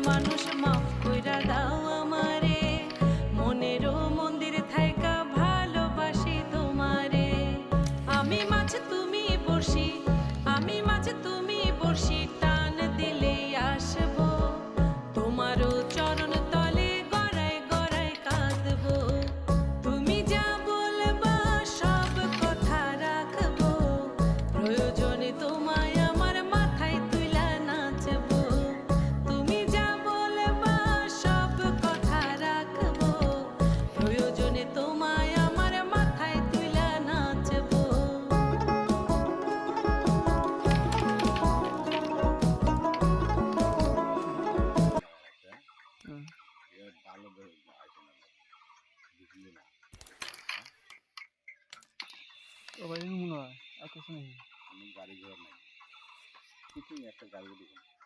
মানুষ মাফ কইরা দাও আমারে, মনেরও মন্দির থাইকা ভালোবাসি তোমারে। আমি মাছ তুমি বড়শি, আমি মাছ তুমি বড়শি, টান দিলেই আসবো তোমারও চরণ তলে গড়ায় গড়ায় কাঁদবো। তুমি যা বলবা সব কথা রাখবো, প্রয়োজনে তোমায় আমার মাথায় তুইলা নাচবো। তুমি যা বলবা সব কথা রাখবো, প্রয়োজনে তোমায় আমার মাথায় তুইলা নাচবো। ভালো আছে না বুঝলি না সবাই মনে হয় আর কিছু নেই। আমি গাড়ি ঘোড়া নাই, কিছু একটা গাড়ি দেখুন।